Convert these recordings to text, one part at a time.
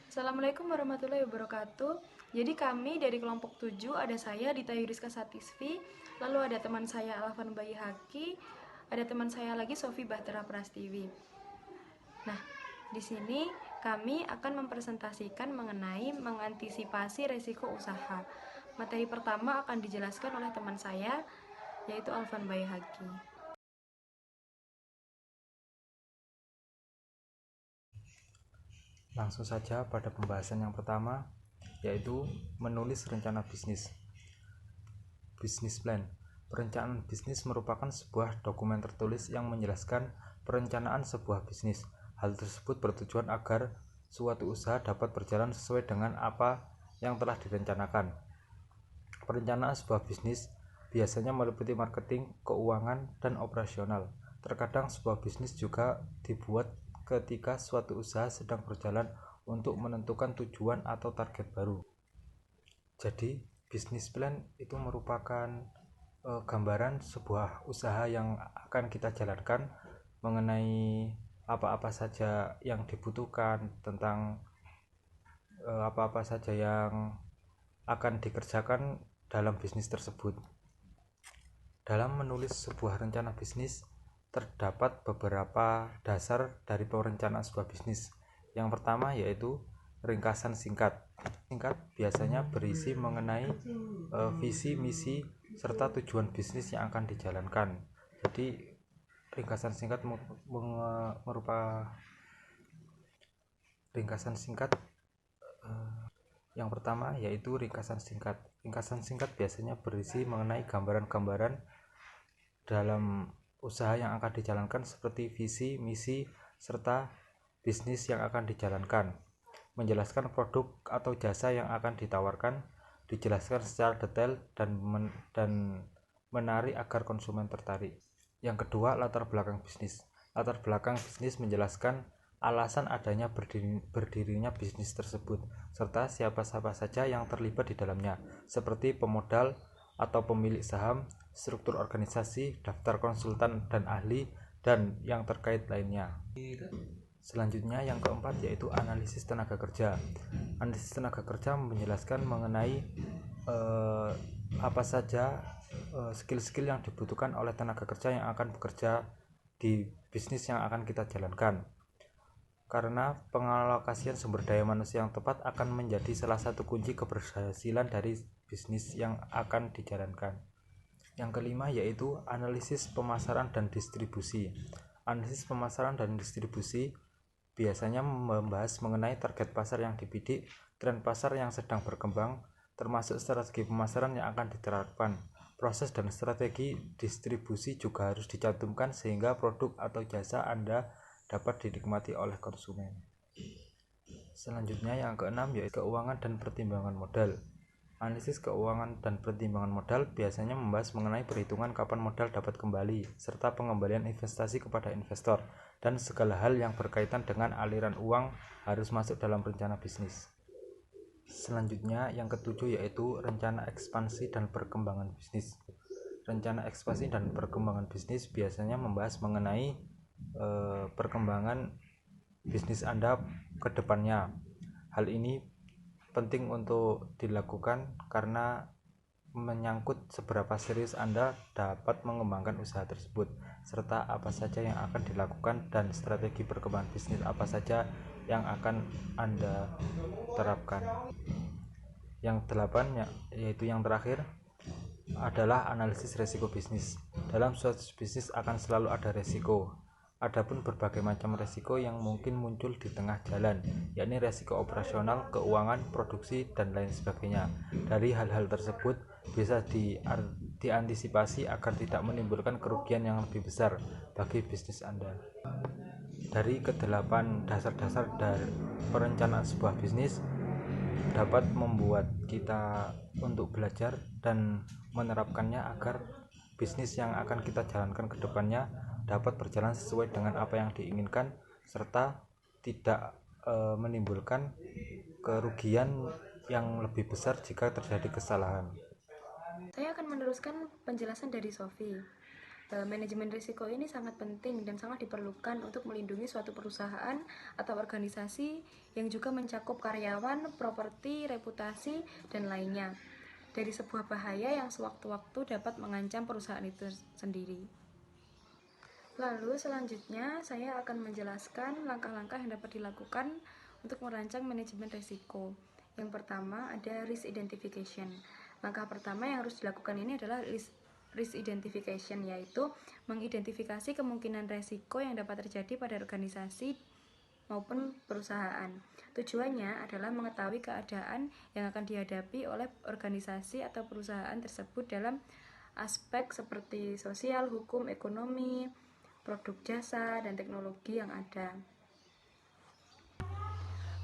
Assalamualaikum warahmatullahi wabarakatuh. Jadi kami dari kelompok 7 ada saya Dita Yuriska Satisvi, lalu ada teman saya Alvan Bayi Haki, ada teman saya lagi Sofi Bahtera Prastiwi. Nah, di sini kami akan mempresentasikan mengenai mengantisipasi resiko usaha. Materi pertama akan dijelaskan oleh teman saya, yaitu Alvan Bayi Haki. Langsung saja pada pembahasan yang pertama, yaitu menulis rencana bisnis. Business plan. Perencanaan bisnis merupakan sebuah dokumen tertulis yang menjelaskan perencanaan sebuah bisnis. Hal tersebut bertujuan agar suatu usaha dapat berjalan sesuai dengan apa yang telah direncanakan. Perencanaan sebuah bisnis biasanya meliputi marketing, keuangan, dan operasional. Terkadang sebuah bisnis juga dibuat ketika suatu usaha sedang berjalan untuk menentukan tujuan atau target baru. Jadi, bisnis plan itu merupakan gambaran sebuah usaha yang akan kita jalankan mengenai apa-apa saja yang dibutuhkan, tentang apa-apa saja yang akan dikerjakan dalam bisnis tersebut. Dalam menulis sebuah rencana bisnis, terdapat beberapa dasar dari perencanaan sebuah bisnis. Yang pertama yaitu ringkasan singkat. Singkat biasanya berisi mengenai visi, misi, serta tujuan bisnis yang akan dijalankan. Jadi ringkasan singkat merupakan ringkasan singkat. Yang pertama yaitu ringkasan singkat. Ringkasan singkat biasanya berisi mengenai gambaran-gambaran dalam usaha yang akan dijalankan seperti visi, misi, serta bisnis yang akan dijalankan. Menjelaskan produk atau jasa yang akan ditawarkan, dijelaskan secara detail dan menarik agar konsumen tertarik. Yang kedua, latar belakang bisnis. Latar belakang bisnis menjelaskan alasan adanya berdirinya bisnis tersebut, serta siapa-siapa saja yang terlibat di dalamnya, seperti pemodal atau pemilik saham, struktur organisasi, daftar konsultan dan ahli, dan yang terkait lainnya. Selanjutnya yang keempat yaitu analisis tenaga kerja. Analisis tenaga kerja menjelaskan mengenai apa saja skill-skill yang dibutuhkan oleh tenaga kerja yang akan bekerja di bisnis yang akan kita jalankan. Karena pengalokasian sumber daya manusia yang tepat akan menjadi salah satu kunci keberhasilan dari bisnis yang akan dijalankan. Yang kelima yaitu analisis pemasaran dan distribusi. Analisis pemasaran dan distribusi biasanya membahas mengenai target pasar yang dibidik, tren pasar yang sedang berkembang, termasuk strategi pemasaran yang akan diterapkan. Proses dan strategi distribusi juga harus dicantumkan sehingga produk atau jasa Anda dapat dinikmati oleh konsumen. Selanjutnya yang keenam yaitu keuangan dan pertimbangan modal. Analisis keuangan dan pertimbangan modal biasanya membahas mengenai perhitungan kapan modal dapat kembali, serta pengembalian investasi kepada investor, dan segala hal yang berkaitan dengan aliran uang harus masuk dalam rencana bisnis. Selanjutnya yang ketujuh yaitu rencana ekspansi dan perkembangan bisnis. Rencana ekspansi dan perkembangan bisnis biasanya membahas mengenai perkembangan bisnis Anda ke depannya. Hal ini penting untuk dilakukan karena menyangkut seberapa serius Anda dapat mengembangkan usaha tersebut, serta apa saja yang akan dilakukan dan strategi perkembangan bisnis apa saja yang akan Anda terapkan. Yang delapan yaitu yang terakhir adalah analisis resiko bisnis. Dalam suatu bisnis akan selalu ada resiko. Adapun berbagai macam resiko yang mungkin muncul di tengah jalan, yakni resiko operasional, keuangan, produksi, dan lain sebagainya. Dari hal-hal tersebut bisa diantisipasi agar tidak menimbulkan kerugian yang lebih besar bagi bisnis Anda. Dari kedelapan dasar-dasar dari perencanaan sebuah bisnis dapat membuat kita untuk belajar dan menerapkannya agar bisnis yang akan kita jalankan ke depannya dapat berjalan sesuai dengan apa yang diinginkan serta tidak menimbulkan kerugian yang lebih besar jika terjadi kesalahan. Saya akan meneruskan penjelasan dari Sofi. Manajemen risiko ini sangat penting dan sangat diperlukan untuk melindungi suatu perusahaan atau organisasi yang juga mencakup karyawan, properti, reputasi, dan lainnya dari sebuah bahaya yang sewaktu-waktu dapat mengancam perusahaan itu sendiri. Lalu selanjutnya saya akan menjelaskan langkah-langkah yang dapat dilakukan untuk merancang manajemen risiko. Yang pertama ada risk identification. Langkah pertama yang harus dilakukan ini adalah risk identification, yaitu mengidentifikasi kemungkinan risiko yang dapat terjadi pada organisasi maupun perusahaan. Tujuannya adalah mengetahui keadaan yang akan dihadapi oleh organisasi atau perusahaan tersebut dalam aspek seperti sosial, hukum, ekonomi, produk jasa, dan teknologi yang ada.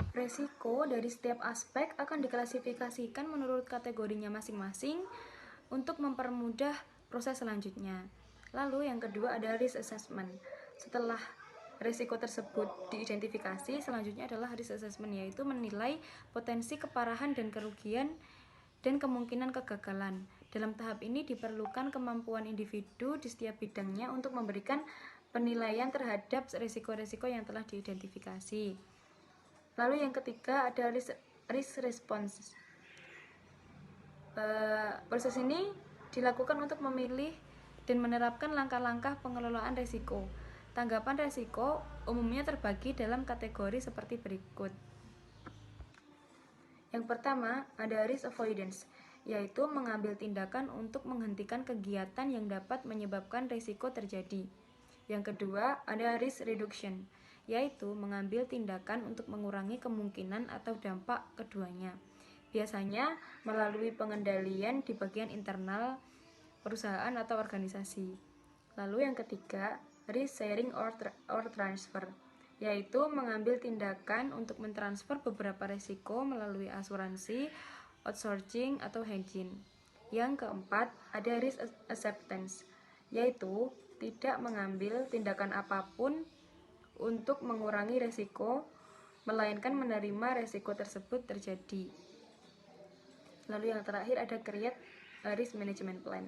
Resiko dari setiap aspek akan diklasifikasikan menurut kategorinya masing-masing untuk mempermudah proses selanjutnya. Lalu yang kedua ada risk assessment. Setelah risiko tersebut diidentifikasi, selanjutnya adalah risk assessment, yaitu menilai potensi keparahan dan kerugian dan kemungkinan kegagalan. Dalam tahap ini diperlukan kemampuan individu di setiap bidangnya untuk memberikan penilaian terhadap risiko-risiko yang telah diidentifikasi. Lalu yang ketiga ada risk response. Proses ini dilakukan untuk memilih dan menerapkan langkah-langkah pengelolaan risiko. Tanggapan risiko umumnya terbagi dalam kategori seperti berikut. Yang pertama ada risk avoidance, yaitu mengambil tindakan untuk menghentikan kegiatan yang dapat menyebabkan risiko terjadi. Yang kedua ada risk reduction, yaitu mengambil tindakan untuk mengurangi kemungkinan atau dampak keduanya. Biasanya melalui pengendalian di bagian internal perusahaan atau organisasi. Lalu yang ketiga, risk sharing or transfer, yaitu mengambil tindakan untuk mentransfer beberapa risiko melalui asuransi, outsourcing, atau hedging. Yang keempat, ada risk acceptance, yaitu tidak mengambil tindakan apapun untuk mengurangi risiko, melainkan menerima risiko tersebut terjadi. Lalu yang terakhir ada create risk management plan.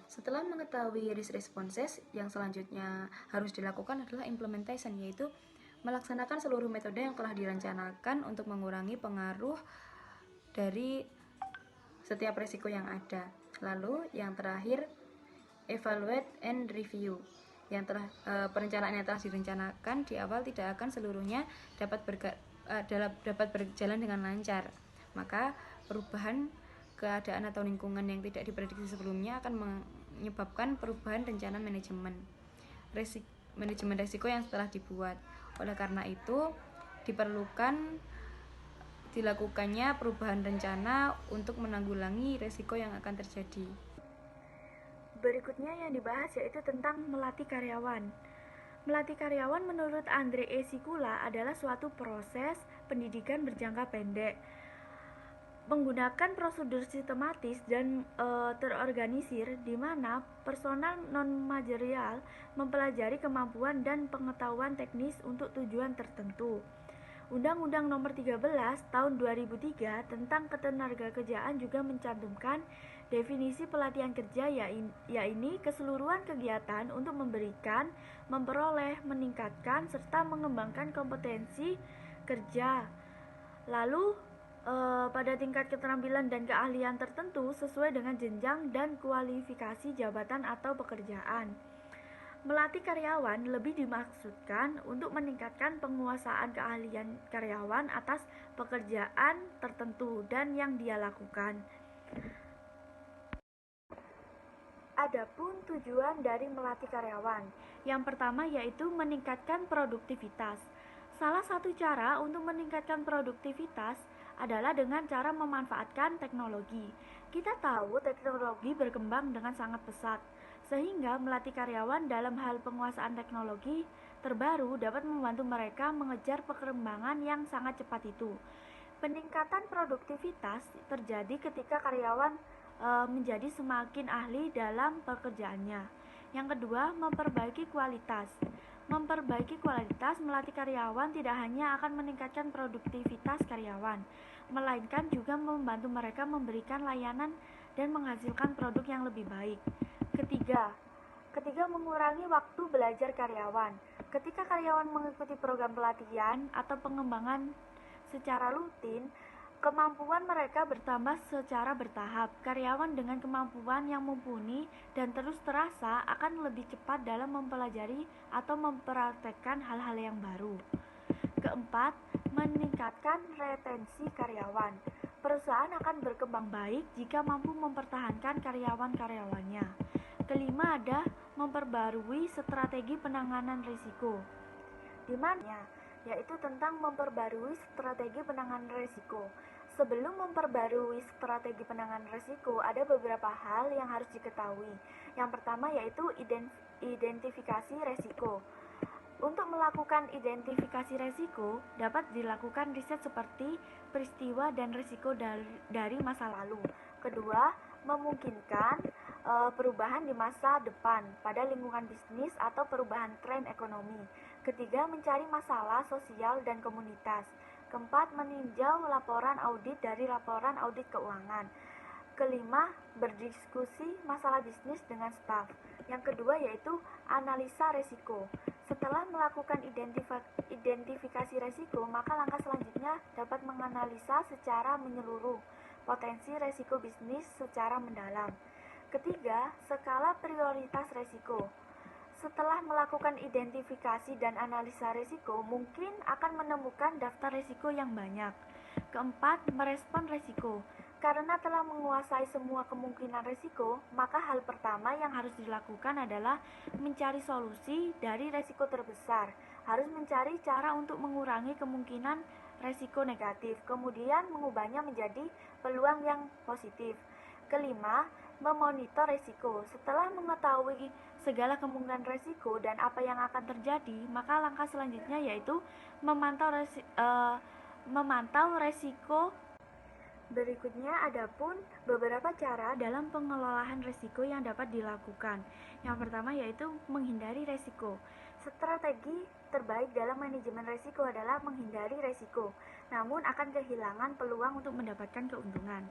Setelah mengetahui risk responses, yang selanjutnya harus dilakukan adalah implementation, yaitu melaksanakan seluruh metode yang telah direncanakan untuk mengurangi pengaruh dari setiap risiko yang ada. Lalu yang terakhir evaluate and review. Perencanaan yang telah direncanakan di awal tidak akan seluruhnya dapat berjalan dengan lancar. Maka perubahan keadaan atau lingkungan yang tidak diprediksi sebelumnya akan menyebabkan perubahan rencana manajemen risiko yang telah dibuat. Oleh karena itu, dilakukannya perubahan rencana untuk menanggulangi risiko yang akan terjadi. Berikutnya yang dibahas yaitu tentang melatih karyawan. Melatih karyawan menurut Andre E. Sikula adalah suatu proses pendidikan berjangka pendek, menggunakan prosedur sistematis dan terorganisir, di mana personal non-manajerial mempelajari kemampuan dan pengetahuan teknis untuk tujuan tertentu. Undang-Undang Nomor 13 Tahun 2003 tentang Ketenagakerjaan juga mencantumkan definisi pelatihan kerja, yaitu keseluruhan kegiatan untuk memberikan, memperoleh, meningkatkan, serta mengembangkan kompetensi kerja. Lalu pada tingkat keterampilan dan keahlian tertentu sesuai dengan jenjang dan kualifikasi jabatan atau pekerjaan. Melatih karyawan lebih dimaksudkan untuk meningkatkan penguasaan keahlian karyawan atas pekerjaan tertentu dan yang dia lakukan. Adapun tujuan dari melatih karyawan, yang pertama yaitu meningkatkan produktivitas. Salah satu cara untuk meningkatkan produktivitas adalah dengan cara memanfaatkan teknologi. Kita tahu teknologi berkembang dengan sangat pesat, sehingga melatih karyawan dalam hal penguasaan teknologi terbaru dapat membantu mereka mengejar perkembangan yang sangat cepat itu. Peningkatan produktivitas terjadi ketika karyawan menjadi semakin ahli dalam pekerjaannya. Yang kedua, memperbaiki kualitas. Memperbaiki kualitas melatih karyawan tidak hanya akan meningkatkan produktivitas karyawan, melainkan juga membantu mereka memberikan layanan dan menghasilkan produk yang lebih baik. Ketiga, mengurangi waktu belajar karyawan. Ketika karyawan mengikuti program pelatihan atau pengembangan secara rutin, kemampuan mereka bertambah secara bertahap. Karyawan dengan kemampuan yang mumpuni dan terus terasa akan lebih cepat dalam mempelajari atau mempraktekkan hal-hal yang baru. Keempat, meningkatkan retensi karyawan. Perusahaan akan berkembang baik jika mampu mempertahankan karyawan-karyawannya. Kelima, ada memperbarui strategi penanganan risiko. Di mana? Yaitu tentang memperbarui strategi penanganan risiko. Sebelum memperbarui strategi penanganan risiko, ada beberapa hal yang harus diketahui. Yang pertama yaitu identifikasi risiko. Untuk melakukan identifikasi risiko, dapat dilakukan riset seperti peristiwa dan risiko dari masa lalu. Kedua, memungkinkan perubahan di masa depan pada lingkungan bisnis atau perubahan tren ekonomi. Ketiga, mencari masalah sosial dan komunitas. Keempat, meninjau laporan audit dari laporan audit keuangan. Kelima, berdiskusi masalah bisnis dengan staf. Yang kedua yaitu analisa risiko. Setelah melakukan identifikasi risiko, maka langkah selanjutnya dapat menganalisa secara menyeluruh potensi risiko bisnis secara mendalam. Ketiga, skala prioritas risiko. Setelah melakukan identifikasi dan analisa risiko, mungkin akan menemukan daftar risiko yang banyak. Keempat, merespon risiko. Karena telah menguasai semua kemungkinan risiko, maka hal pertama yang harus dilakukan adalah mencari solusi dari risiko terbesar. Harus mencari cara untuk mengurangi kemungkinan risiko negatif, kemudian mengubahnya menjadi peluang yang positif. Kelima, memonitor risiko. Setelah mengetahui segala kemungkinan risiko dan apa yang akan terjadi, maka langkah selanjutnya yaitu memantau risiko. Berikutnya adapun beberapa cara dalam pengelolaan risiko yang dapat dilakukan. Yang pertama yaitu menghindari risiko. Strategi terbaik dalam manajemen risiko adalah menghindari risiko, namun akan kehilangan peluang untuk mendapatkan keuntungan.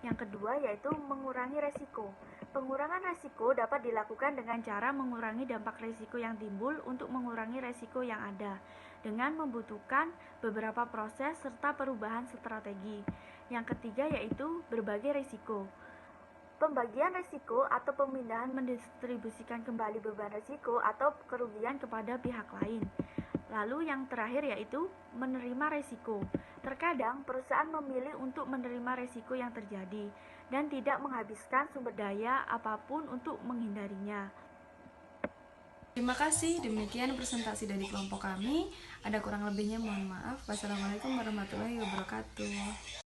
Yang kedua yaitu mengurangi risiko. Pengurangan risiko dapat dilakukan dengan cara mengurangi dampak risiko yang timbul untuk mengurangi risiko yang ada, dengan membutuhkan beberapa proses serta perubahan strategi. Yang ketiga yaitu berbagi risiko. Pembagian risiko atau pemindahan mendistribusikan kembali beban risiko atau kerugian kepada pihak lain. Lalu yang terakhir yaitu menerima risiko. Terkadang perusahaan memilih untuk menerima risiko yang terjadi dan tidak menghabiskan sumber daya apapun untuk menghindarinya. Terima kasih, demikian presentasi dari kelompok kami. Ada kurang lebihnya mohon maaf. Wassalamualaikum warahmatullahi wabarakatuh.